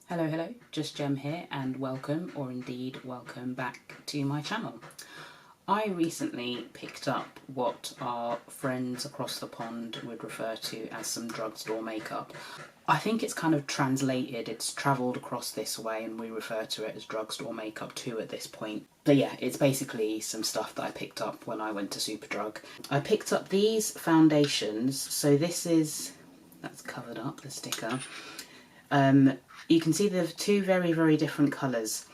Hello, just Gem here and welcome, or indeed welcome back to my channel. I recently picked up what our friends across the pond would refer to as some drugstore makeup. I think it's kind of translated, it's travelled across this way and we refer to it as drugstore makeup too at this point. But yeah, it's basically some stuff that I picked up when I went to Superdrug. I picked up these foundations, so this is, that's covered up, the sticker. You can see they're two very different colours.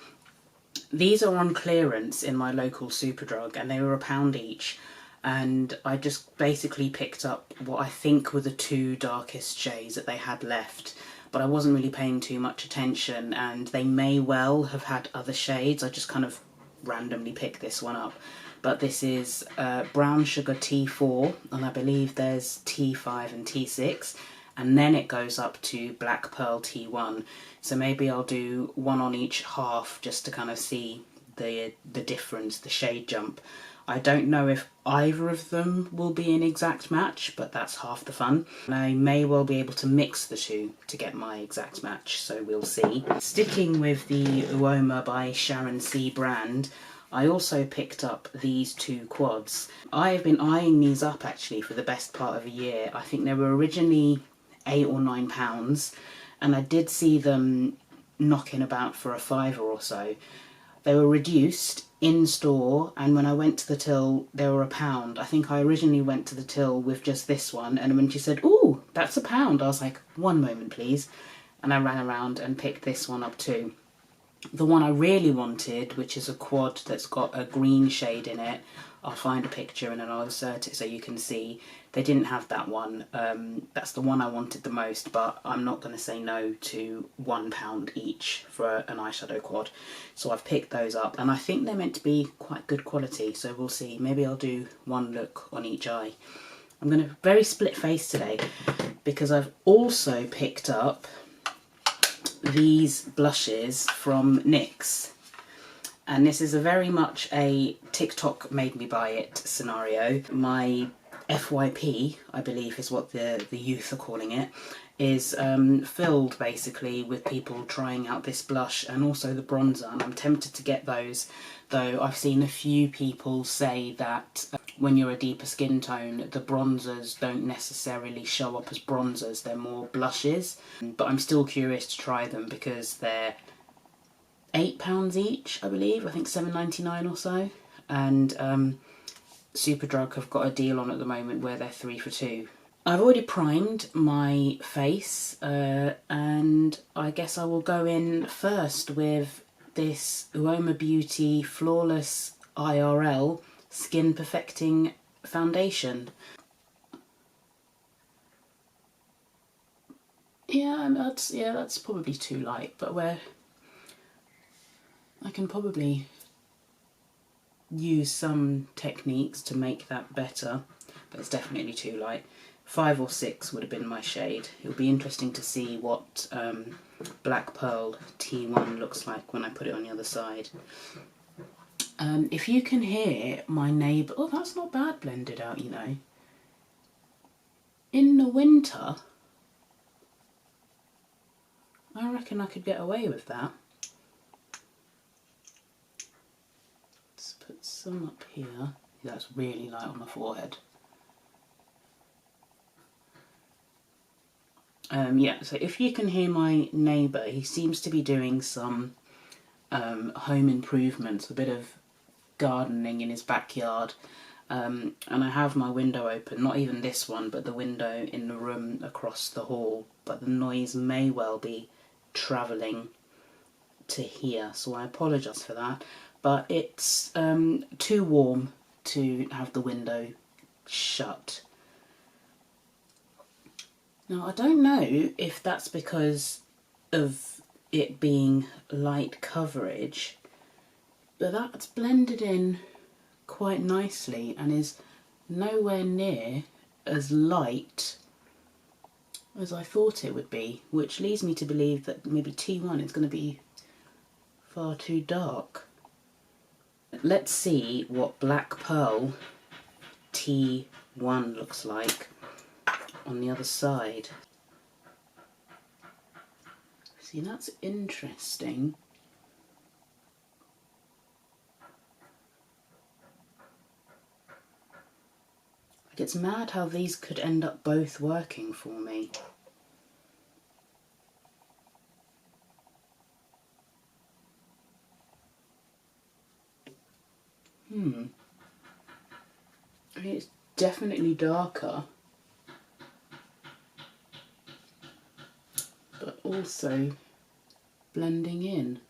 These are on clearance in my local Superdrug and they were £1 each, and I just basically picked up what I think were the two darkest shades that they had left, but I wasn't really paying too much attention and they may well have had other shades. I just kind of randomly picked this one up. But this is Brown Sugar T4 and I believe there's T5 and T6. And then it goes up to Black Pearl T1. So maybe I'll do one on each half just to kind of see the difference, the shade jump. I don't know if either of them will be an exact match, but that's half the fun. And I may well be able to mix the two to get my exact match, so we'll see. Sticking with the Uoma by Sharon C brand, I also picked up these two quads. I have been eyeing these up actually for the best part of a year. I think they were originally £8 or £9 and I did see them knocking about for a £5 or so. They were reduced in store and when I went to the till they were £1. I think I originally went to the till with just this one and when she said, "Ooh, that's £1," I was like, "One moment please," and I ran around and picked this one up too. The one I really wanted, which is a quad that's got a green shade in it, I'll find a picture and then I'll insert it so you can see. They didn't have that one. That's the one I wanted the most, but I'm not going to say no to £1 each for an eyeshadow quad. So I've picked those up and I think they're meant to be quite good quality, so we'll see. Maybe I'll do one look on each eye. I'm going to very split face today because I've also picked up these blushes from NYX. And this is a very much a TikTok made me buy it scenario. My FYP, I believe is what the youth are calling it, is filled basically with people trying out this blush and also the bronzer, and I'm tempted to get those, though I've seen a few people say that when you're a deeper skin tone, the bronzers don't necessarily show up as bronzers, they're more blushes. But I'm still curious to try them because they're £8 each, I believe. I think £7.99 or so. And Superdrug have got a deal on at the moment where they're 3 for 2. I've already primed my face and I guess I will go in first with this Uoma Beauty Flawless IRL Skin Perfecting Foundation. Yeah, that's probably too light, but I can probably use some techniques to make that better, but it's definitely too light. 5 or 6 would have been my shade. It'll be interesting to see what Black Pearl T1 looks like when I put it on the other side. If you can hear my neighbour... Oh, that's not bad blended out, you know. In the winter, I reckon I could get away with that. Let's put some up here. That's really light on my forehead. Yeah, so if you can hear my neighbour, he seems to be doing some home improvements, a bit of gardening in his backyard, and I have my window open, not even this one, but the window in the room across the hall, but the noise may well be travelling to here, so I apologise for that, but it's too warm to have the window shut. Now I don't know if that's because of it being light coverage, but that's blended in quite nicely and is nowhere near as light as I thought it would be, which leads me to believe that maybe T1 is going to be far too dark. Let's see what Black Pearl T1 looks like on the other side. See, that's interesting. Like, it's mad how these could end up both working for me. I mean, it's definitely darker, but also blending in.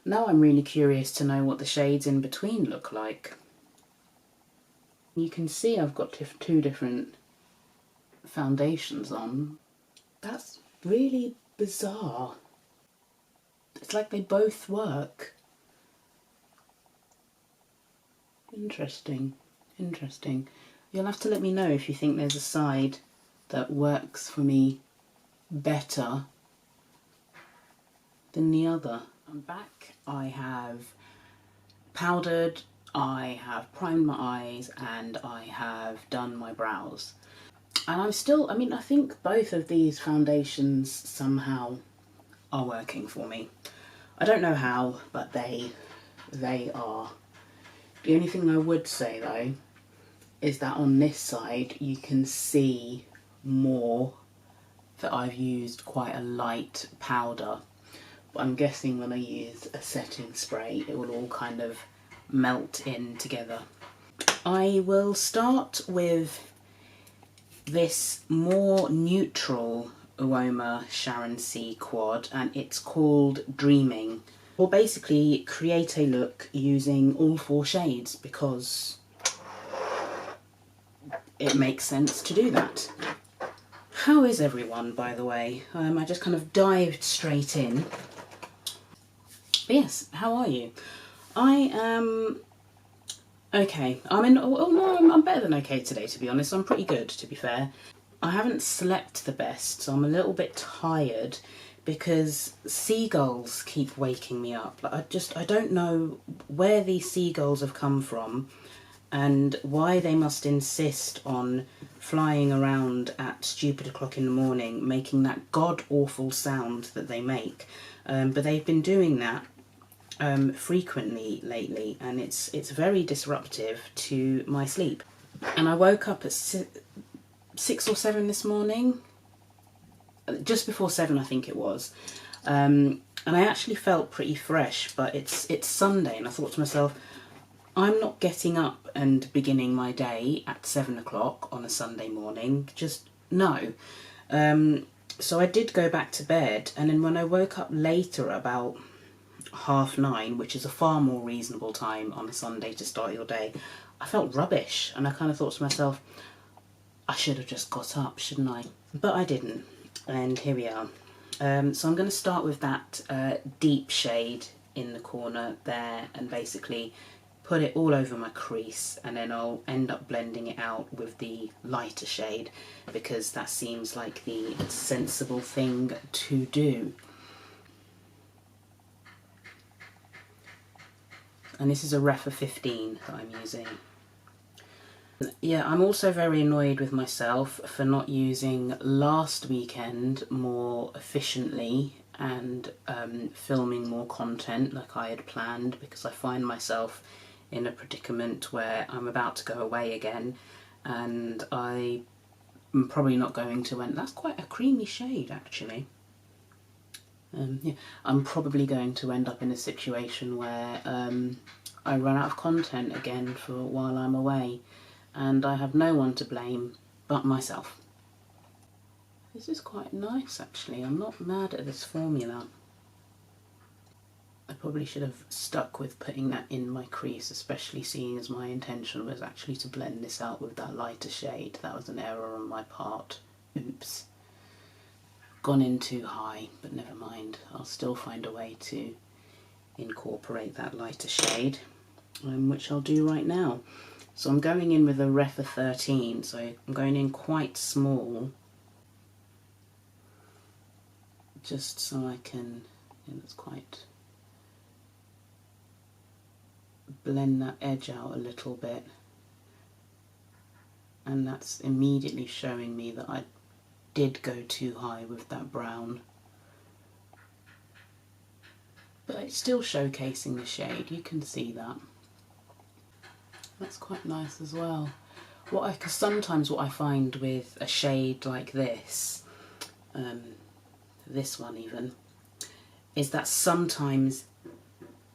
Now I'm really curious to know what the shades in between look like. You can see I've got two different foundations on. That's really bizarre. It's like they both work. Interesting, interesting. You'll have to let me know if you think there's a side that works for me better than the other. I'm back. I have powdered, I have primed my eyes, and I have done my brows. And I'm still, I mean, I think both of these foundations somehow are working for me. I don't know how, but they are. The only thing I would say though is that on this side you can see more that I've used quite a light powder. But I'm guessing when I use a setting spray it will all kind of melt in together. I will start with this more neutral Uoma Sharon C quad, and it's called Dreaming. We'll basically create a look using all 4 shades because it makes sense to do that. How is everyone, by the way? I just kind of dived straight in. But yes, how are you? I am okay. I'm better than okay today, to be honest. I'm pretty good, to be fair. I haven't slept the best, so I'm a little bit tired because seagulls keep waking me up. Like, I don't know where these seagulls have come from and why they must insist on flying around at stupid o'clock in the morning making that god-awful sound that they make. But they've been doing that frequently lately, and it's very disruptive to my sleep. And I woke up at 6 or 7 this morning, just before 7 I think it was, and I actually felt pretty fresh, but it's Sunday and I thought to myself, I'm not getting up and beginning my day at 7 o'clock on a Sunday morning, just no. So I did go back to bed, and then when I woke up later about 9:30, which is a far more reasonable time on a Sunday to start your day, I felt rubbish, and I kind of thought to myself, I should have just got up, shouldn't I? But I didn't, and here we are. So I'm going to start with that deep shade in the corner there and basically put it all over my crease, and then I'll end up blending it out with the lighter shade because that seems like the sensible thing to do. And this is a Refa 15 that I'm using. Yeah, I'm also very annoyed with myself for not using last weekend more efficiently and filming more content like I had planned, because I find myself in a predicament where I'm about to go away again and I'm probably not going to end. That's quite a creamy shade actually. Yeah, I'm probably going to end up in a situation where I run out of content again for while I'm away, and I have no one to blame but myself. This is quite nice actually. I'm not mad at this formula. I probably should have stuck with putting that in my crease, especially seeing as my intention was actually to blend this out with that lighter shade. That was an error on my part. Oops. Gone in too high, but never mind. I'll still find a way to incorporate that lighter shade, which I'll do right now. So I'm going in with a Refa 13, so I'm going in quite small, just so I can, that's quite, blend that edge out a little bit, and that's immediately showing me that I did go too high with that brown. but it's still showcasing the shade, you can see that. That's quite nice as well. Because sometimes what I find with a shade like this, this one even, is that sometimes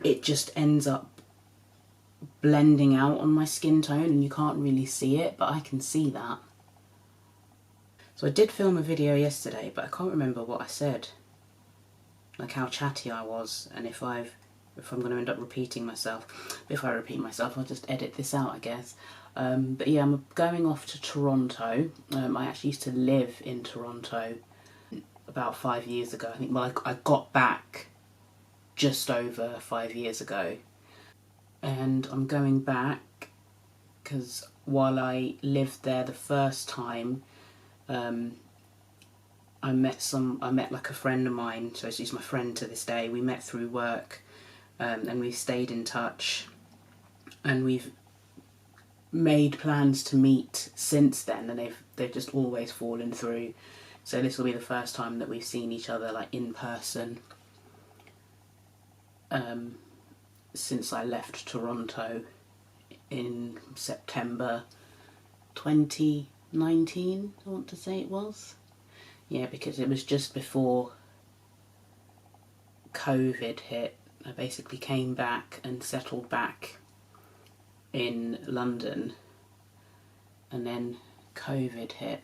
it just ends up blending out on my skin tone and you can't really see it, but I can see that. So I did film a video yesterday, but I can't remember what I said, like how chatty I was, and if I'm going to end up repeating myself. If I repeat myself, I'll just edit this out, I guess. But yeah, I'm going off to Toronto. I actually used to live in Toronto about 5 years ago. I think, well, I got back just over 5 years ago. And I'm going back because while I lived there the first time, I met like a friend of mine, so she's my friend to this day. We met through work, and we've stayed in touch, and we've made plans to meet since then, and they've just always fallen through. So this will be the first time that we've seen each other like in person since I left Toronto in September 2019, I want to say it was. Yeah, because it was just before COVID hit. I basically came back and settled back in London, and then COVID hit.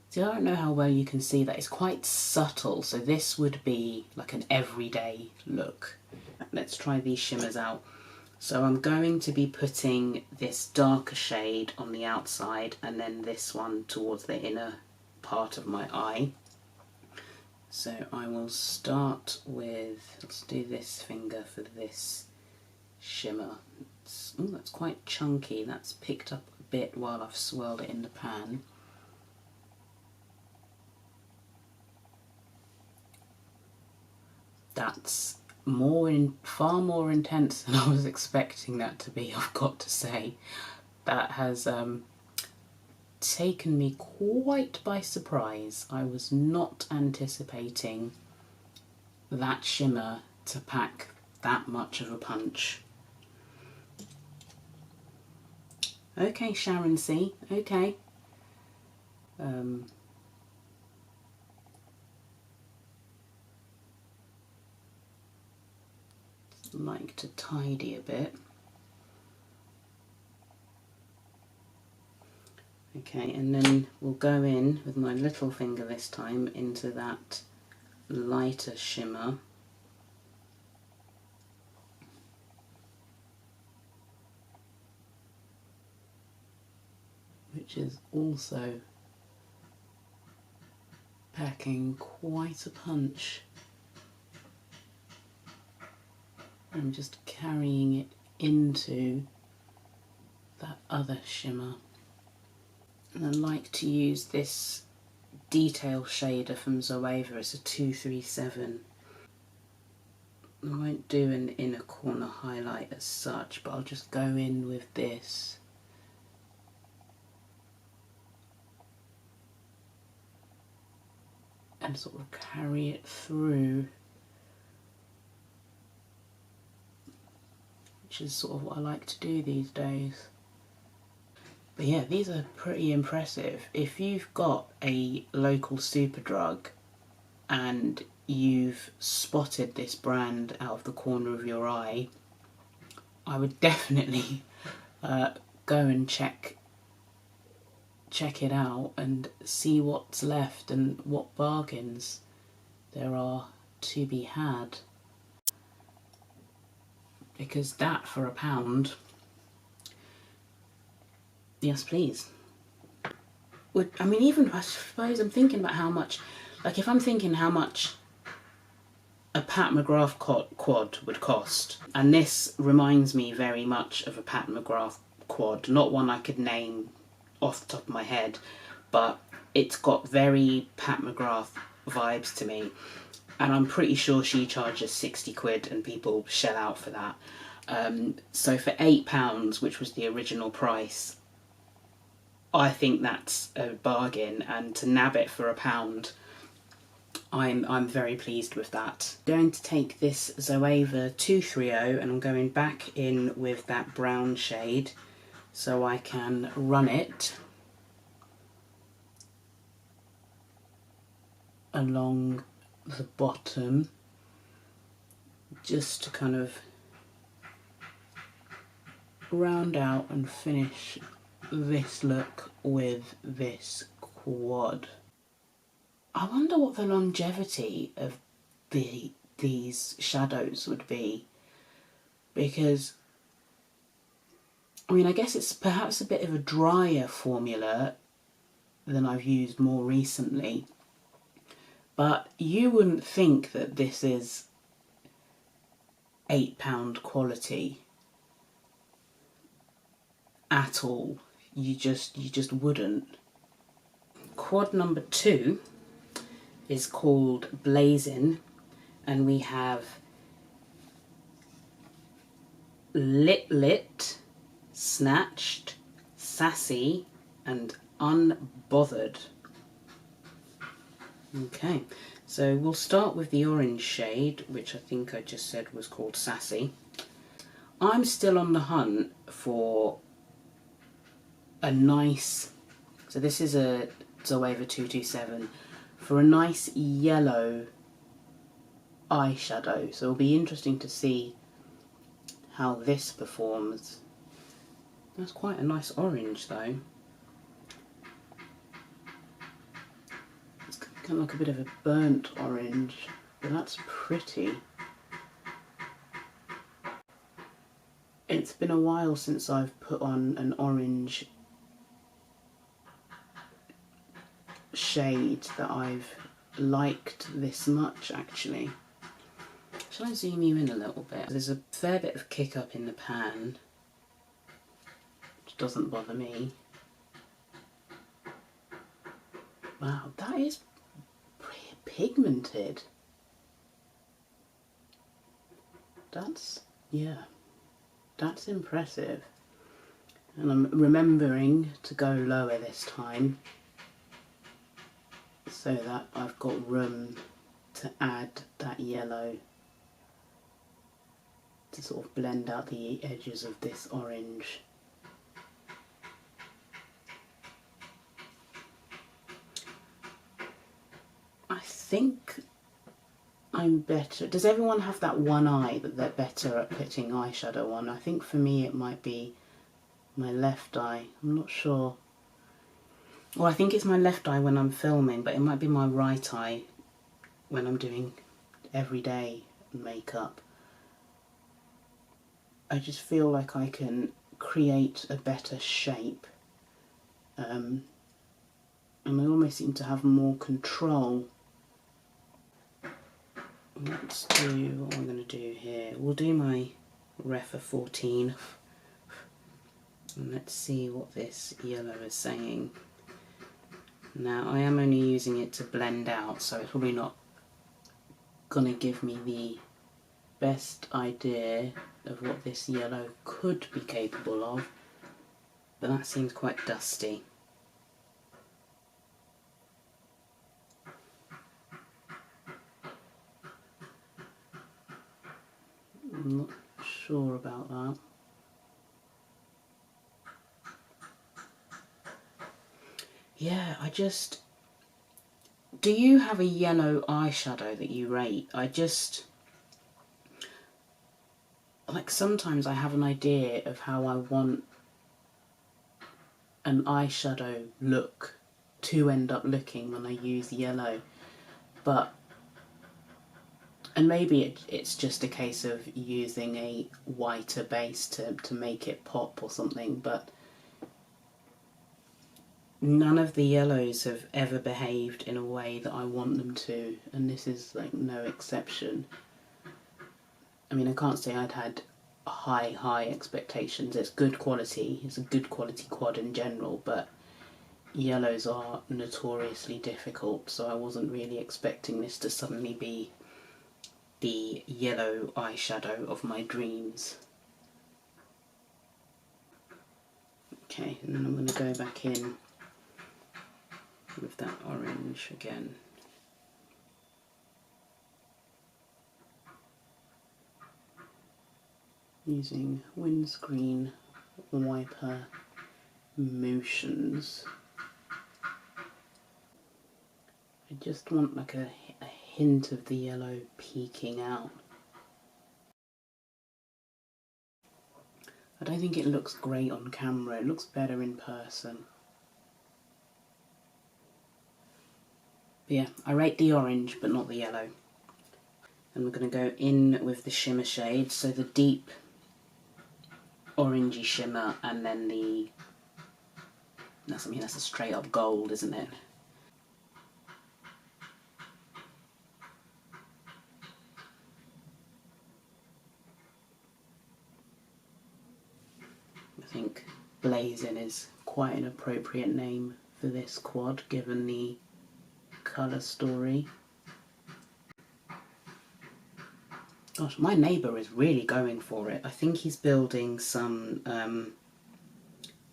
See, I don't know how well you can see that. It's quite subtle, so this would be like an everyday look. Let's try these shimmers out. So I'm going to be putting this darker shade on the outside and then this one towards the inner part of my eye. So I will start with, let's do this finger for this shimmer. That's quite chunky. That's picked up a bit while I've swirled it in the pan. That's far more intense than I was expecting that to be, I've got to say. That has taken me quite by surprise. I was not anticipating that shimmer to pack that much of a punch. Okay, Sharon C. Okay. Like to tidy a bit. Okay, and then we'll go in with my little finger this time into that lighter shimmer. Which is also packing quite a punch. I'm just carrying it into that other shimmer. And I like to use this detail shader from Zoeva. It's a 237. I won't do an inner corner highlight as such, but I'll just go in with this. And sort of carry it through. Which is sort of what I like to do these days. But yeah, these are pretty impressive. If you've got a local Superdrug and you've spotted this brand out of the corner of your eye, I would definitely go and check it out and see what's left and what bargains there are to be had. Because that for £1, yes please. I mean, even I suppose I'm thinking about how much, like if I'm thinking how much a Pat McGrath quad would cost, and this reminds me very much of a Pat McGrath quad, not one I could name off the top of my head, but it's got very Pat McGrath vibes to me. And I'm pretty sure she charges 60 quid and people shell out for that. So for £8, which was the original price, I think that's a bargain. And to nab it for £1, I'm very pleased with that. I'm going to take this Zoeva 230 and I'm going back in with that brown shade so I can run it along the bottom just to kind of round out and finish this look with this quad. I wonder what the longevity of these shadows would be, because I mean, I guess it's perhaps a bit of a drier formula than I've used more recently, but you wouldn't think that this is £8 quality at all. You just wouldn't. Quad number 2 is called Blazin', and we have Lit, Snatched, Sassy and Unbothered. Okay, so we'll start with the orange shade, which I think I just said was called Sassy. I'm still on the hunt for a nice, so this is a Zoeva 227, for a nice yellow eyeshadow. So it'll be interesting to see how this performs. That's quite a nice orange though. It's kind of like a bit of a burnt orange, but that's pretty. It's been a while since I've put on an orange shade that I've liked this much actually. Shall I zoom you in a little bit? There's a fair bit of kick up in the pan, which doesn't bother me. Wow, that is pretty pigmented. Yeah, that's impressive. And I'm remembering to go lower this time so that I've got room to add that yellow to sort of blend out the edges of this orange. I think I'm better. Does everyone have that one eye that they're better at putting eyeshadow on? I think for me it might be my left eye. I'm not sure. Well, I think it's my left eye when I'm filming, but it might be my right eye when I'm doing everyday makeup. I just feel like I can create a better shape, and I almost seem to have more control. Let's do what I'm going to do here. We'll do my Refa 14 and let's see what this yellow is saying. Now I am only using it to blend out, so it's probably not going to give me the best idea of what this yellow could be capable of, but that seems quite dusty. I'm not sure about that. Yeah, do you have a yellow eyeshadow that you rate? Like sometimes I have an idea of how I want an eyeshadow look to end up looking when I use yellow, and maybe it's just a case of using a whiter base to make it pop or something, but none of the yellows have ever behaved in a way that I want them to, and this is like no exception. I mean, I can't say I'd had high expectations. It's good quality, it's a good quality quad in general, but yellows are notoriously difficult, so I wasn't really expecting this to suddenly be the yellow eyeshadow of my dreams. Okay, and then I'm going to go back in with that orange again. using windscreen wiper motions. I just want like a hint of the yellow peeking out. I don't think it looks great on camera, it looks better in person. But yeah, I rate the orange but not the yellow. And we're going to go in with the shimmer shade, so the deep orangey shimmer, and then the, that's a straight up gold, isn't it? I think blazing is quite an appropriate name for this quad given the colour story. Gosh, my neighbour is really going for it. I think he's building some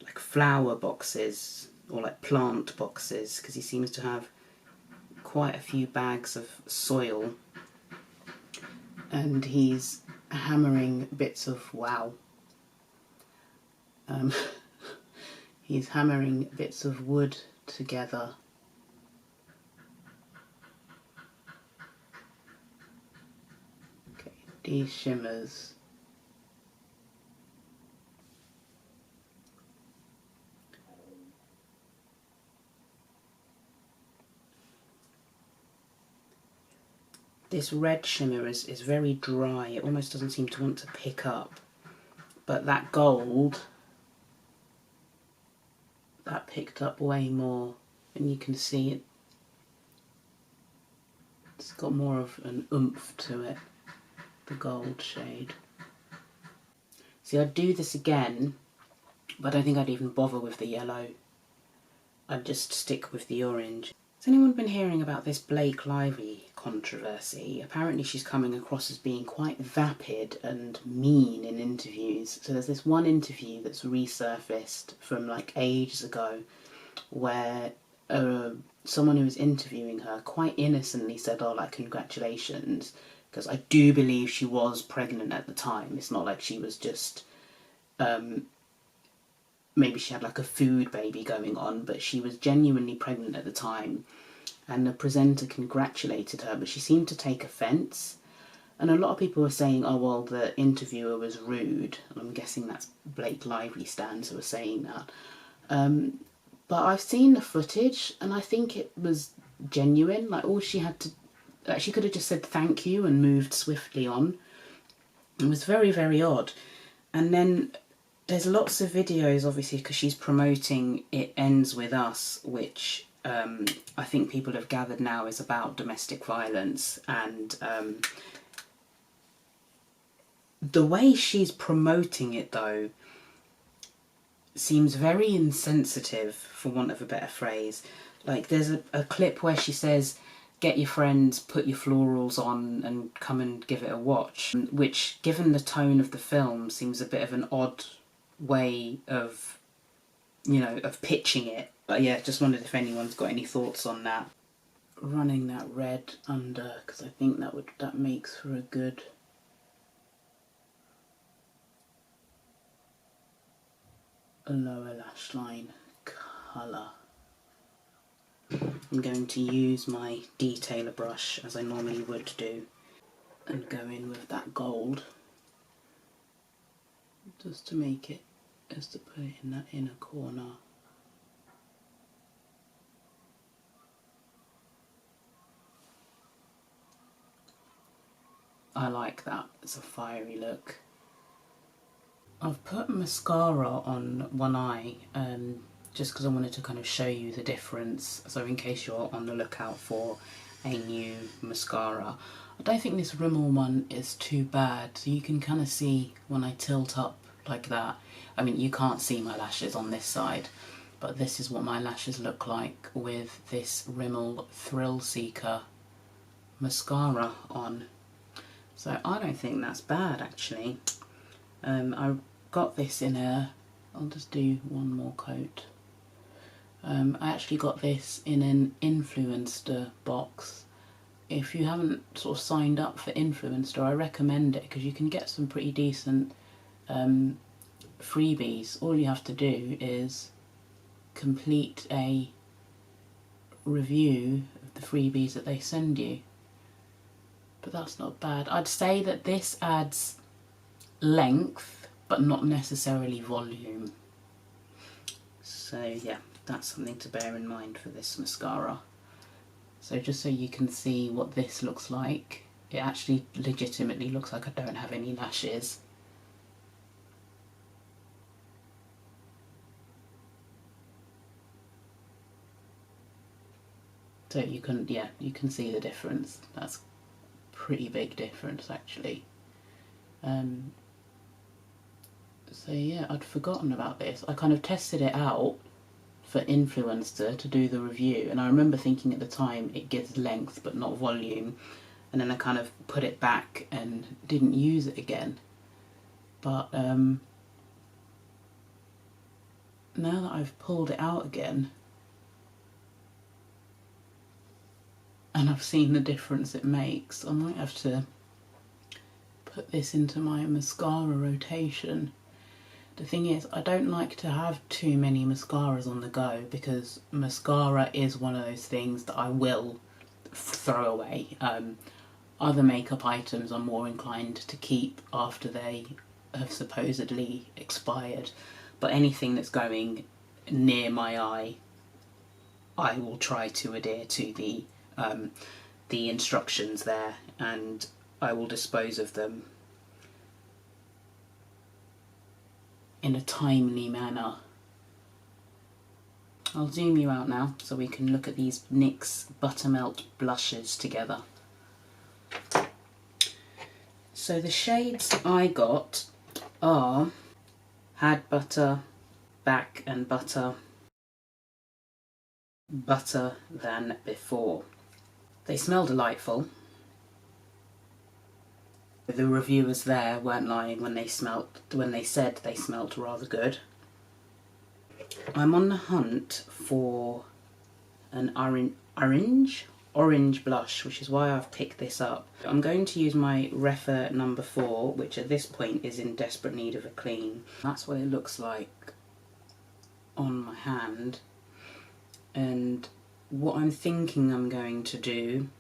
like flower boxes or like plant boxes, because he seems to have quite a few bags of soil, and he's hammering bits of, wow, he's hammering bits of wood together. Okay, these shimmers. This red shimmer is very dry, it almost doesn't seem to want to pick up, but that gold, that picked up way more, and you can see it, it's got more of an oomph to it, the gold shade. See, I'd do this again, but I don't think I'd even bother with the yellow. I'd just stick with the orange. Has anyone been hearing about this Blake Lively controversy? Apparently she's coming across as being quite vapid and mean in interviews. So there's this one interview that's resurfaced from like ages ago where someone who was interviewing her quite innocently said, oh, like, congratulations, because I do believe she was pregnant at the time. It's not like she was just maybe she had like a food baby going on, but she was genuinely pregnant at the time, and the presenter congratulated her, but she seemed to take offence. And a lot of people were saying, oh well, the interviewer was rude, and I'm guessing that's Blake Lively stans who were saying that. But I've seen the footage and I think it was genuine. Like, all she had to, like, she could have just said thank you and moved swiftly on. It was very, very odd. And then there's lots of videos, obviously, because she's promoting It Ends With Us, which I think people have gathered now is about domestic violence. And the way she's promoting it, though, seems very insensitive, for want of a better phrase. Like, there's a clip where she says, get your friends, put your florals on and come and give it a watch, which, given the tone of the film, seems a bit of an odd way of, you know, of pitching it. But yeah, just wondered if anyone's got any thoughts on that. Running that red under, because I think that makes for a good lower lash line colour. I'm going to use my detailer brush as I normally would do and go in with that gold just to make it, just to put it in that inner corner. I like that, it's a fiery look. I've put mascara on one eye just because I wanted to kind of show you the difference, so in case you're on the lookout for a new mascara. I don't think this Rimmel one is too bad, so you can kind of see when I tilt up like that. I mean, you can't see my lashes on this side, but this is what my lashes look like with this Rimmel Thrill Seeker mascara on. So I don't think that's bad, actually. I got this in a, I'll just do one more coat. I actually got this in an Influencer box. If you haven't sort of signed up for Influencer, I recommend it because you can get some pretty decent freebies. All you have to do is complete a review of the freebies that they send you. But that's not bad. I'd say that this adds length, but not necessarily volume. So yeah, that's something to bear in mind for this mascara. So just so you can see what this looks like, it actually legitimately looks like I don't have any lashes. So you can, yeah, you can see the difference. That's a pretty big difference actually. So yeah, I'd forgotten about this. I kind of tested it out for Influencer to do the review, and I remember thinking at the time it gives length but not volume, and then I kind of put it back and didn't use it again. But now that I've pulled it out again and I've seen the difference it makes, I might have to put this into my mascara rotation. The thing is, I don't like to have too many mascaras on the go, because mascara is one of those things that I will throw away. Other makeup items I'm more inclined to keep after they have supposedly expired, but anything that's going near my eye, I will try to adhere to the instructions there, and I will dispose of them in a timely manner. I'll zoom you out now so we can look at these NYX Buttermelt blushes together. So the shades I got are Had Butter, Back and Butter, Butter Than Before. They smell delightful. The reviewers there weren't lying when they said they smelt rather good. I'm on the hunt for an orange blush, which is why I've picked this up. I'm going to use my Refer number 4, which at this point is in desperate need of a clean. That's what it looks like on my hand. And what I'm thinking I'm going to do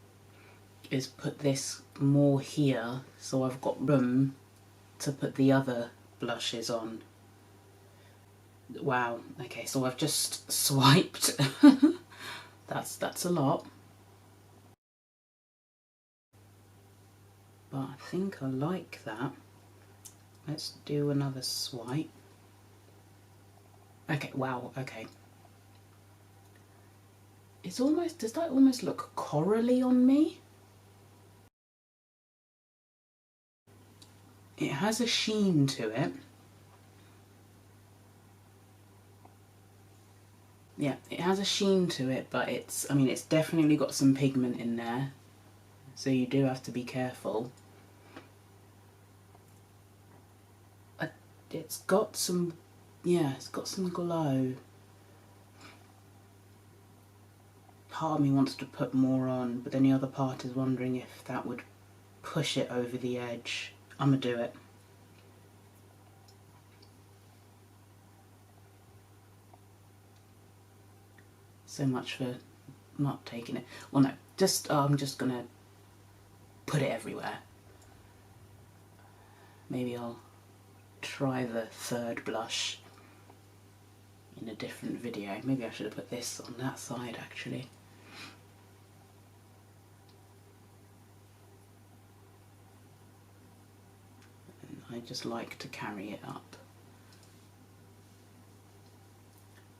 is put this more here, so I've got room to put the other blushes on. Wow, okay, so I've just swiped. That's a lot. But I think I like that. Let's do another swipe. Okay, wow, okay. It's almost, does that almost look corally on me? It has a sheen to it. Yeah, it has a sheen to it, but it's, I mean, it's definitely got some pigment in there, so you do have to be careful. It's got some, yeah, it's got some glow. Part of me wants to put more on, but then the other part is wondering if that would push it over the edge. I'm gonna do it. So much for not taking it. Well, no, just I'm just gonna put it everywhere. Maybe I'll try the third blush in a different video. Maybe I should have put this on that side actually. I just like to carry it up.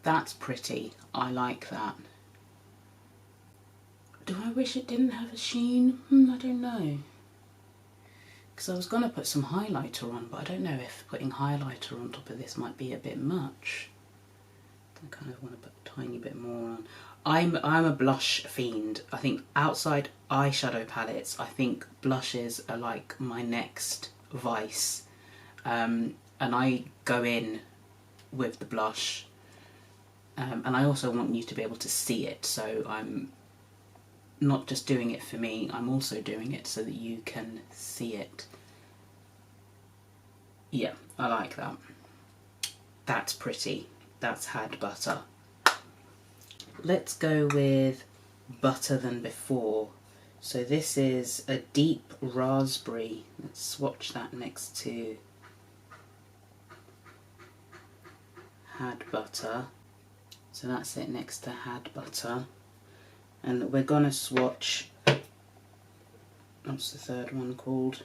That's pretty. I like that. Do I wish it didn't have a sheen? I don't know. Because I was going to put some highlighter on, but I don't know if putting highlighter on top of this might be a bit much. I kind of want to put a tiny bit more on. I'm a blush fiend. I think outside eyeshadow palettes, I think blushes are like my next vice. And I go in with the blush. And I also want you to be able to see it, so I'm not just doing it for me, I'm also doing it so that you can see it. Yeah, I like that. That's pretty. That's had butter. Let's go with Butter Than Before. So this is a deep raspberry. Let's swatch that next to Had Butter. So that's it next to Had Butter. And we're gonna swatch, what's the third one called?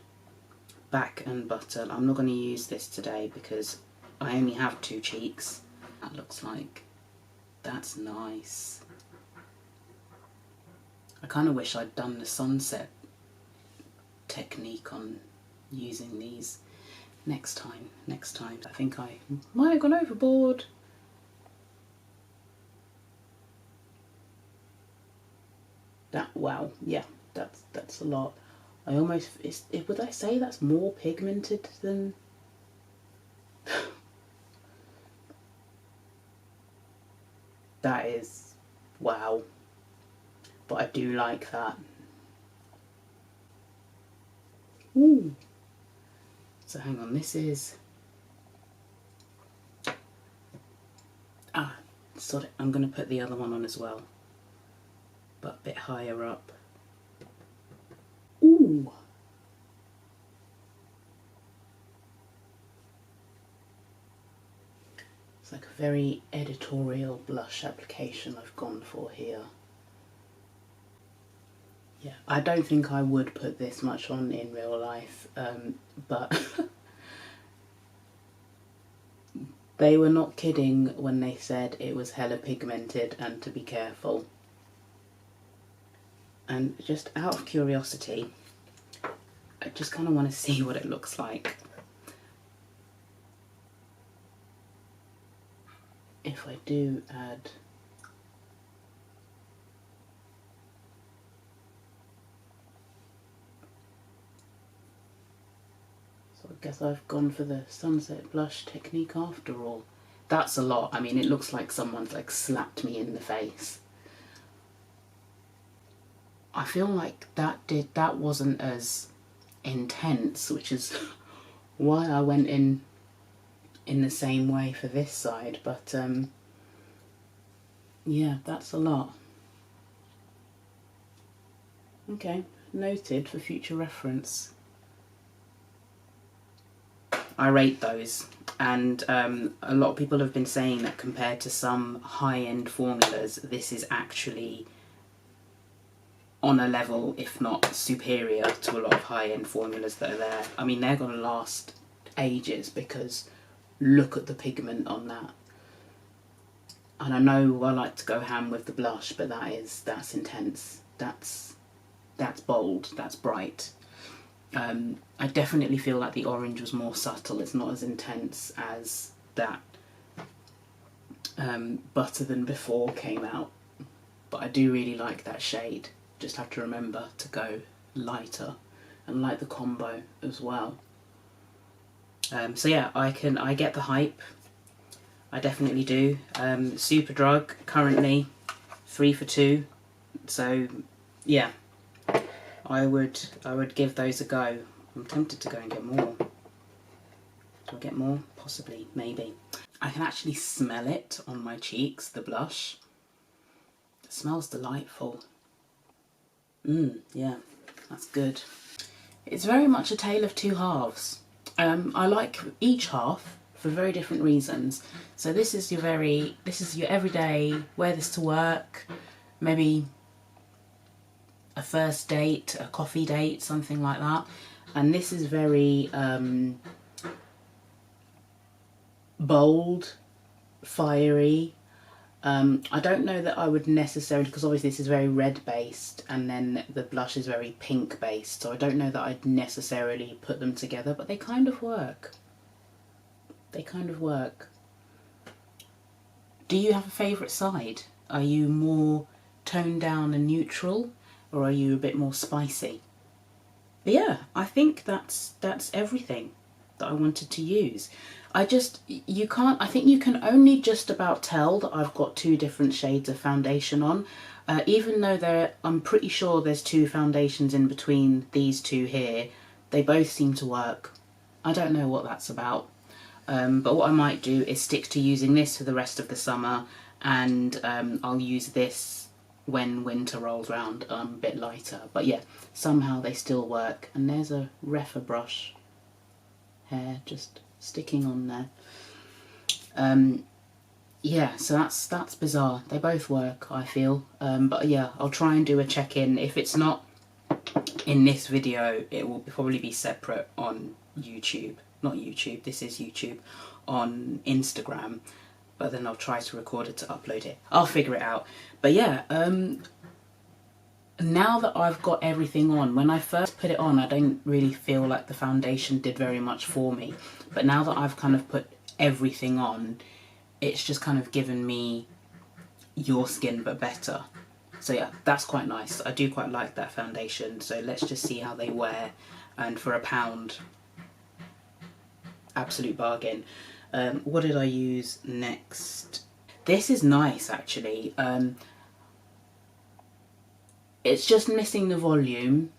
Back and Butter. I'm not gonna use this today because I only have 2 cheeks. That looks like, that's nice. I kind of wish I'd done the sunset technique on using these next time. I think I might have gone overboard. That, wow, yeah, that's a lot. I almost, would I say that's more pigmented than that is, wow. But I do like that. Ooh. So hang on, this is, sorry, I'm going to put the other one on as well, but a bit higher up. Ooh. It's like a very editorial blush application I've gone for here. Yeah, I don't think I would put this much on in real life, but they were not kidding when they said it was hella pigmented and to be careful. And just out of curiosity, I just kind of want to see what it looks like if I do add. So I guess I've gone for the sunset blush technique after all. That's a lot. I mean, it looks like someone's like slapped me in the face. I feel like that wasn't as intense, which is why I went in the same way for this side, but yeah, that's a lot. Okay, noted for future reference. I rate those, and a lot of people have been saying that compared to some high-end formulas, this is actually on a level, if not superior, to a lot of high-end formulas that are there. I mean, they're going to last ages because look at the pigment on that. And I know I like to go ham with the blush, but that's intense. That's bold. That's bright. I definitely feel like the orange was more subtle. It's not as intense as that Butter Than Before came out. But I do really like that shade. Just have to remember to go lighter and like the combo as well. So yeah, I get the hype. I definitely do. Superdrug currently 3 for 2. So yeah, I would give those a go. I'm tempted to go and get more. Do I get more? Possibly, maybe. I can actually smell it on my cheeks, the blush. It smells delightful. Yeah, that's good. It's very much a tale of two halves. I like each half for very different reasons. So this is your everyday, wear this to work, maybe a first date, a coffee date, something like that. And this is very bold, fiery. I don't know that I would necessarily, because obviously this is very red based and then the blush is very pink based, so I don't know that I'd necessarily put them together, but they kind of work. They kind of work. Do you have a favourite side? Are you more toned down and neutral, or are you a bit more spicy? But yeah, I think that's everything that I wanted to use. I think you can only just about tell that I've got 2 different shades of foundation on, even though I'm pretty sure there's 2 foundations in between these 2 here. They both seem to work. I don't know what that's about. But what I might do is stick to using this for the rest of the summer, and I'll use this when winter rolls around a bit lighter. But yeah, somehow they still work. And there's a Refa brush hair just sticking on there. Yeah, so that's bizarre. They both work, I feel. But yeah, I'll try and do a check-in. If it's not in this video, it will probably be separate on YouTube. Not YouTube, this is YouTube, on Instagram, but then I'll try to record it to upload it. I'll figure it out. But yeah, now that I've got everything on, when I first put it on, I don't really feel like the foundation did very much for me. But now that I've kind of put everything on, it's just kind of given me your skin but better. So yeah, that's quite nice. I do quite like that foundation. So let's just see how they wear. And for £1, absolute bargain. What did I use next? This is nice actually. It's just missing the volume,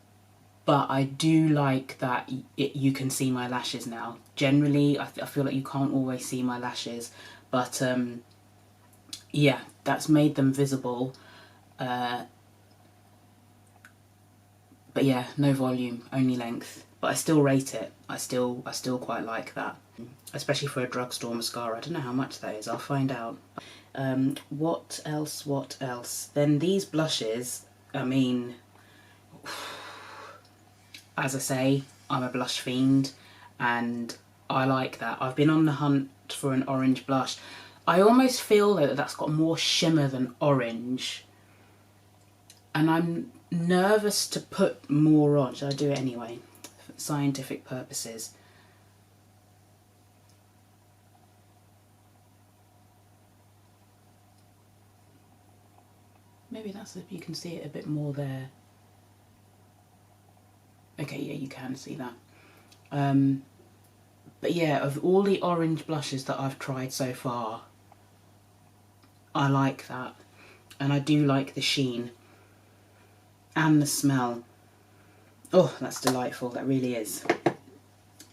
but I do like that you can see my lashes now. Generally, I feel like you can't always see my lashes, but yeah, that's made them visible. But yeah, no volume, only length. But I still rate it. I still quite like that, especially for a drugstore mascara. I don't know how much that is. I'll find out. What else? What else? Then these blushes. I mean, as I say, I'm a blush fiend, and I like that. I've been on the hunt for an orange blush. I almost feel that that's got more shimmer than orange, and I'm nervous to put more on. Should I do it anyway? For scientific purposes. Maybe that's if you can see it a bit more there. Okay, yeah, you can see that. But yeah, of all the orange blushes that I've tried so far, I like that. And I do like the sheen. And the smell. Oh, that's delightful, that really is.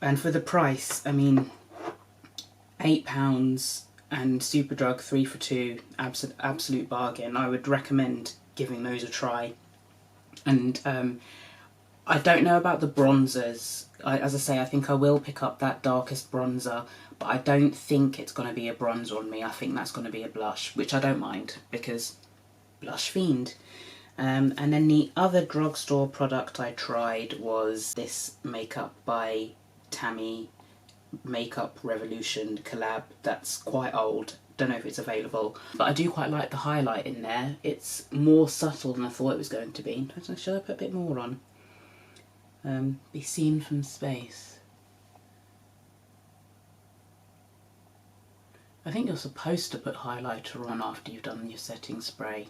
And for the price, I mean, £8 and Superdrug 3 for 2, absolute bargain. I would recommend giving those a try. And I don't know about the bronzers. As I say, I think I will pick up that darkest bronzer, but I don't think it's going to be a bronzer on me. I think that's going to be a blush, which I don't mind because blush fiend. And then the other drugstore product I tried was this makeup by Tammy, Makeup Revolution collab. That's quite old. Don't know if it's available, but I do quite like the highlight in there. It's more subtle than I thought it was going to be. Should I put a bit more on? Be seen from space. I think you're supposed to put highlighter on after you've done your setting spray.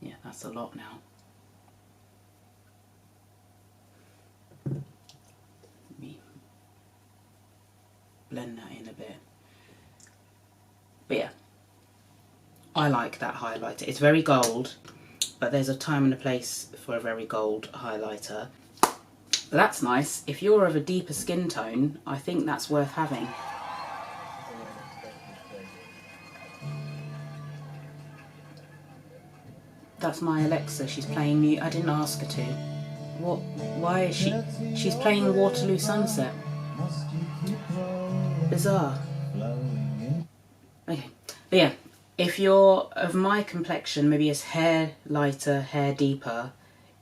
Yeah, that's a lot now. Let me blend that in a bit. But yeah, I like that highlighter. It's very gold, but there's a time and a place for a very gold highlighter. But that's nice. If you're of a deeper skin tone, I think that's worth having. That's my Alexa. She's playing me. I didn't ask her to. What? Why is she? She's playing Waterloo Sunset. Bizarre. Okay. But yeah, if you're of my complexion, maybe it's hair lighter, hair deeper,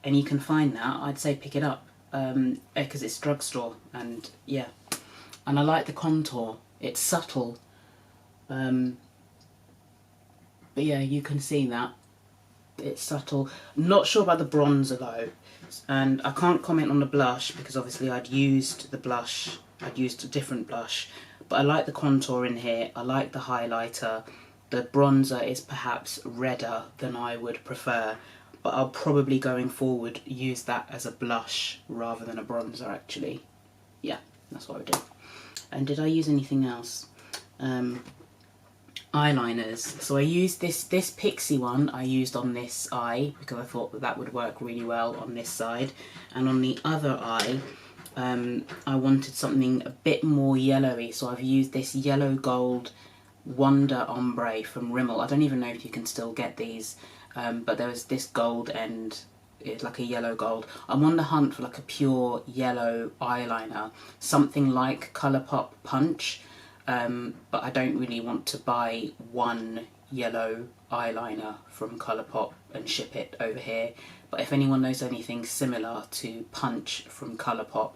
and you can find that, I'd say pick it up. Because it's drugstore, and yeah. And I like the contour. It's subtle. But yeah, you can see that. It's subtle. Not sure about the bronzer though, and I can't comment on the blush because obviously I'd used the blush, I'd used a different blush, but I like the contour in here, I like the highlighter. The bronzer is perhaps redder than I would prefer, but I'll probably going forward use that as a blush rather than a bronzer actually. Yeah, that's what I would do. And did I use anything else? eyeliners. So I used this Pixi one I used on this eye because I thought that would work really well on this side, and on the other eye I wanted something a bit more yellowy, so I've used this yellow gold Wonder Ombre from Rimmel. I don't even know if you can still get these, but there was this gold and it's like a yellow gold. I'm on the hunt for like a pure yellow eyeliner, something like Colourpop Punch, but I don't really want to buy one yellow eyeliner from Colourpop and ship it over here. But if anyone knows anything similar to Punch from Colourpop,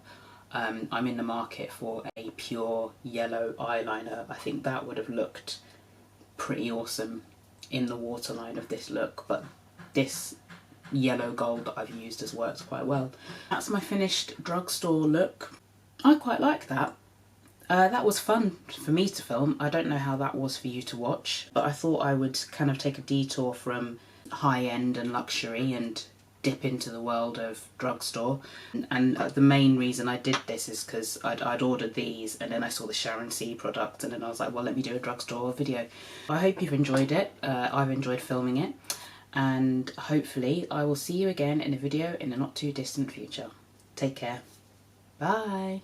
I'm in the market for a pure yellow eyeliner. I think that would have looked pretty awesome in the waterline of this look, but this yellow gold that I've used has worked quite well. That's my finished drugstore look. I quite like that. That was fun for me to film. I don't know how that was for you to watch, but I thought I would kind of take a detour from high-end and luxury and dip into the world of drugstore. And the main reason I did this is because I'd ordered these and then I saw the Sharon product and then I was like, well, let me do a drugstore video. I hope you've enjoyed it. I've enjoyed filming it, and hopefully I will see you again in a video in a not too distant future. Take care. Bye.